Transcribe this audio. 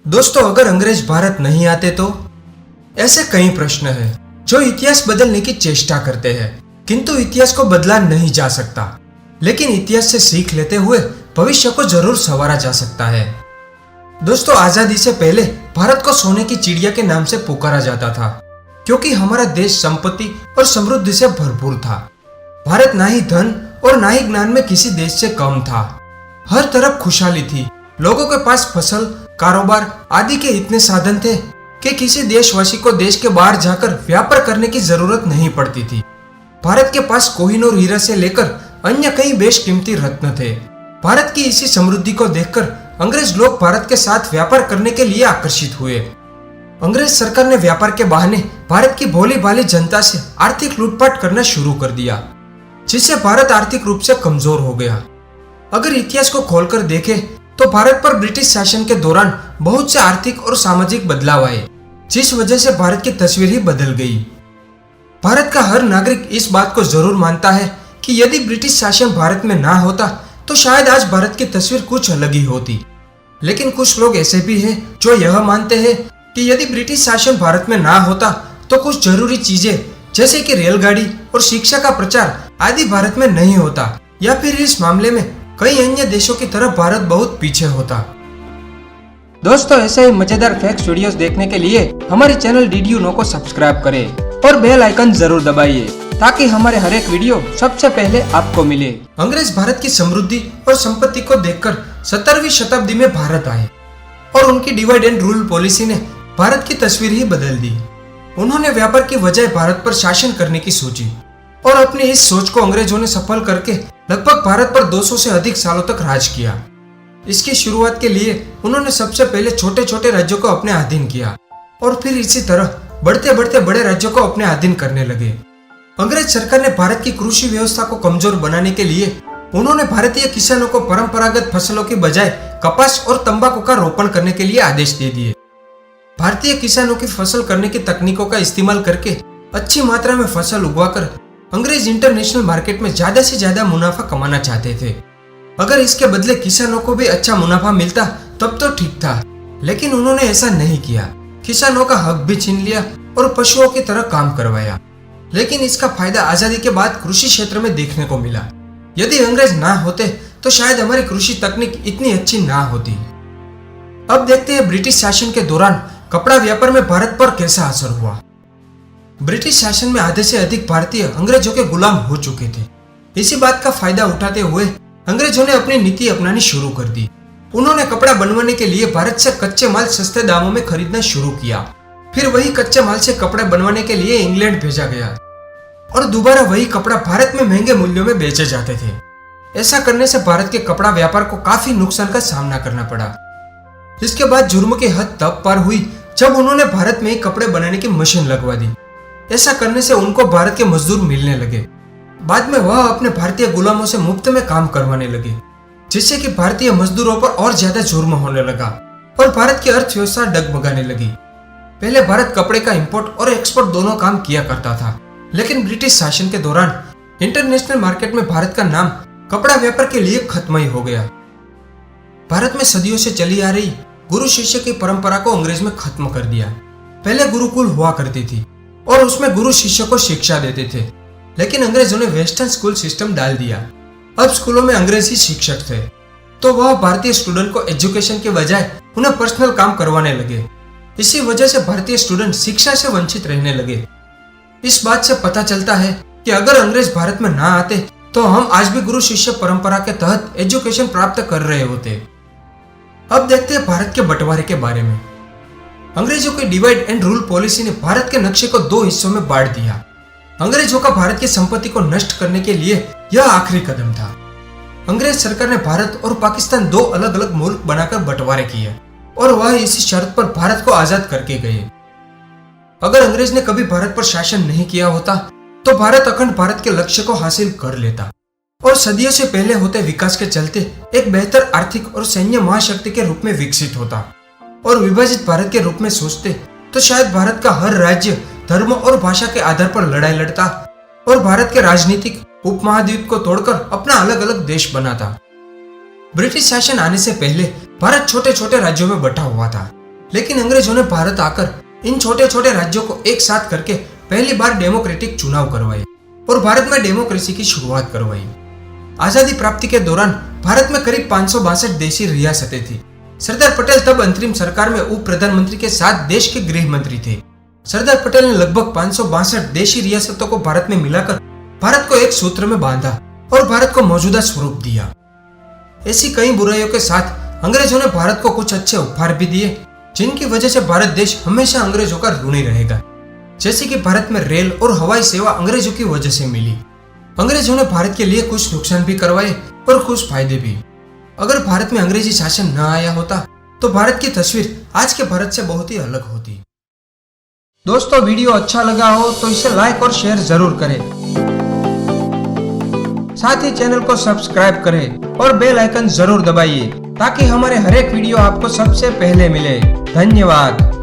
दोस्तों, अगर अंग्रेज भारत नहीं आते तो ऐसे कई प्रश्न हैं जो इतिहास बदलने की चेष्टा करते हैं, किंतु इतिहास को बदला नहीं जा सकता। लेकिन इतिहास से सीख लेते हुए भविष्य को जरूर संवारा जा सकता है। दोस्तों, आजादी से पहले भारत को सोने की चिड़िया के नाम से पुकारा जाता था, क्योंकि हमारा देश संपत्ति और समृद्धि से भरपूर था। भारत ना ही धन और ना ही ज्ञान में किसी देश से कम था। हर तरफ खुशहाली थी। लोगों के पास फसल, कारोबार आदि के इतने साधन थे कि किसी देशवासी को देश के बाहर जाकर व्यापार करने की जरूरत नहीं पड़ती थी। भारत के पास कोहिनूर हीरा से लेकर अन्य कई बेशकीमती रत्न थे। भारत की इसी समृद्धि को देखकर अंग्रेज लोग भारत के साथ व्यापार करने के लिए आकर्षित हुए। अंग्रेज सरकार ने व्यापार के बहाने भारत की भोली भाली जनता से आर्थिक लूटपाट करना शुरू कर दिया, जिससे भारत आर्थिक रूप से कमजोर हो गया। अगर इतिहास को खोलकर देखें तो भारत पर ब्रिटिश शासन के दौरान बहुत से आर्थिक और सामाजिक बदलाव आए, जिस वजह से भारत की तस्वीर ही बदल गई। भारत का हर नागरिक इस बात को जरूर मानता है कि यदि ब्रिटिश शासन भारत में ना होता तो शायद आज भारत की तस्वीर कुछ अलग ही होती। लेकिन कुछ लोग ऐसे भी हैं जो यह मानते हैं कि यदि ब्रिटिश शासन भारत में ना होता तो कुछ जरूरी चीजें जैसे कि रेलगाड़ी और शिक्षा का प्रचार आदि भारत में नहीं होता, या फिर इस मामले में कई अन्य देशों की तरफ भारत बहुत पीछे होता। दोस्तों, ऐसे ही मजेदार फैक्ट्स वीडियोस देखने के लिए हमारे चैनल डीडीयू नो को सब्सक्राइब करें और बेल आइकन जरूर दबाइए, ताकि हमारे हर एक वीडियो सबसे पहले आपको मिले। अंग्रेज भारत की समृद्धि और संपत्ति को देखकर 17वीं शताब्दी में भारत आए और उनकी डिवाइड एंड रूल पॉलिसी ने भारत की तस्वीर ही बदल दी। उन्होंने व्यापार की बजाय भारत पर शासन करने की सोची और अपनी इस सोच को अंग्रेजों ने सफल करके लगभग भारत पर 200 से अधिक सालों तक राज किया। इसकी शुरुआत के लिए उन्होंने सबसे पहले छोटे छोटे राज्यों को अपने अधीन किया और फिर इसी तरह बढ़ते बढ़ते बड़े राज्यों को अपने अधीन करने लगे। अंग्रेज सरकार ने भारत की कृषि व्यवस्था को कमजोर बनाने के लिए उन्होंने भारतीय किसानों को परंपरागत फसलों की बजाय कपास और तंबाकू का रोपण करने के लिए आदेश दे दिए। भारतीय किसानों की फसल करने की तकनीकों का इस्तेमाल करके अच्छी मात्रा में फसल उगवाकर अंग्रेज इंटरनेशनल मार्केट में ज्यादा से ज्यादा मुनाफा कमाना चाहते थे। अगर इसके बदले किसानों को भी अच्छा मुनाफा मिलता तब तो ठीक था, लेकिन उन्होंने ऐसा नहीं किया। किसानों का हक भी छीन लिया और पशुओं की तरह काम करवाया। लेकिन इसका फायदा आजादी के बाद कृषि क्षेत्र में देखने को मिला। यदि अंग्रेज ना होते तो शायद हमारी कृषि तकनीक इतनी अच्छी ना होती। अब देखते हैं ब्रिटिश शासन के दौरान कपड़ा व्यापार में भारत पर कैसा असर हुआ। ब्रिटिश शासन में आधे से अधिक भारतीय अंग्रेजों के गुलाम हो चुके थे। इसी बात का फायदा उठाते हुए अंग्रेजों ने अपनी नीति अपनानी शुरू कर दी। उन्होंने कपड़ा बनवाने के लिए भारत से कच्चे माल सस्ते दामों में खरीदना शुरू किया। फिर वही कच्चे माल से कपड़े बनवाने के लिए इंग्लैंड भेजा गया और दोबारा वही कपड़ा भारत में महंगे मूल्यों में बेचे जाते थे। ऐसा करने से भारत के कपड़ा व्यापार को काफी नुकसान का सामना करना पड़ा। इसके बाद जुर्म की हद तब पार हुई जब उन्होंने भारत में ही कपड़े बनाने की मशीन लगवा दी। ऐसा करने से उनको भारत के मजदूर मिलने लगे। बाद में वह अपने भारतीय गुलामों से मुफ्त में काम करवाने लगे, जिससे कि भारतीय मजदूरों पर और ज्यादा जुर्म होने लगा और भारत की अर्थव्यवस्था डगमगाने लगी। पहले भारत कपड़े का इंपोर्ट और एक्सपोर्ट दोनों काम किया करता था, लेकिन ब्रिटिश शासन के दौरान इंटरनेशनल मार्केट में भारत का नाम कपड़ा व्यापार के लिए खत्म ही हो गया। भारत में सदियों से चली आ रही गुरु शिष्य की परंपरा को अंग्रेज में खत्म कर दिया। पहले गुरुकुल हुआ करती थी और उसमें गुरु शिष्य को शिक्षा देते थे, लेकिन अंग्रेजों ने वेस्टर्न स्कूल सिस्टम डाल दिया। अब स्कूलों में अंग्रेजी शिक्षक थे, तो वह भारतीय स्टूडेंट को एजुकेशन के बजाय उन्हें पर्सनल काम करवाने लगे। इसी वजह से भारतीय स्टूडेंट शिक्षा से वंचित रहने लगे। इस बात से पता चलता है कि अगर अंग्रेज भारत में ना आते तो हम आज भी गुरु शिष्य परंपरा के तहत एजुकेशन प्राप्त कर रहे होते। अब देखते हैं भारत के बंटवारे के बारे में। अंग्रेजों की डिवाइड एंड रूल पॉलिसी ने भारत के नक्शे को 2 हिस्सों में बांट दिया। अंग्रेजों का भारत की संपत्ति को नष्ट करने के लिए यह आखिरी कदम था। अंग्रेज सरकार ने भारत और पाकिस्तान 2 अलग अलग मुल्क बनाकर बंटवारे किए और वह इसी शर्त पर भारत को आजाद करके गए। अगर अंग्रेज ने कभी भारत पर शासन नहीं किया होता तो भारत अखंड भारत के लक्ष्य को हासिल कर लेता और सदियों से पहले होते विकास के चलते एक बेहतर आर्थिक और सैन्य महाशक्ति के रूप में विकसित होता और विभाजित भारत के रूप में सोचते तो शायद भारत का हर राज्य धर्म और भाषा के आधार पर लड़ाई लड़ता और भारत के राजनीतिक उपमहाद्वीप को तोड़कर अपना अलग अलग देश बनाता। ब्रिटिश शासन आने से पहले भारत छोटे छोटे राज्यों में बटा हुआ था। लेकिन अंग्रेजों ने भारत आकर इन छोटे छोटे राज्यों को एक साथ करके पहली बार डेमोक्रेटिक चुनाव करवाए और भारत में डेमोक्रेसी की शुरुआत करवाई। आजादी प्राप्ति के दौरान भारत में करीब 562 देशी रियासतें थी। सरदार पटेल तब अंतरिम सरकार में उप प्रधानमंत्री के साथ देश के गृह मंत्री थे। सरदार पटेल ने लगभग 562 देशी रियासतों को भारत में मिलाकर भारत को एक सूत्र में बांधा और भारत को मौजूदा स्वरूप दिया। ऐसी कई बुराइयों के साथ अंग्रेजों ने भारत को कुछ अच्छे उपहार भी दिए, जिनकी वजह से भारत देश हमेशा अंग्रेजों का ऋणी रहेगा। जैसे कि भारत में रेल और हवाई सेवा अंग्रेजों की वजह से मिली। अंग्रेजों ने भारत के लिए कुछ नुकसान भी करवाए और कुछ फायदे भी। अगर भारत में अंग्रेजी शासन न आया होता तो भारत की तस्वीर आज के भारत से बहुत ही अलग होती। दोस्तों, वीडियो अच्छा लगा हो तो इसे लाइक और शेयर जरूर करें। साथ ही चैनल को सब्सक्राइब करें और बेल आइकन जरूर दबाइए ताकि हमारे हर एक वीडियो आपको सबसे पहले मिले। धन्यवाद।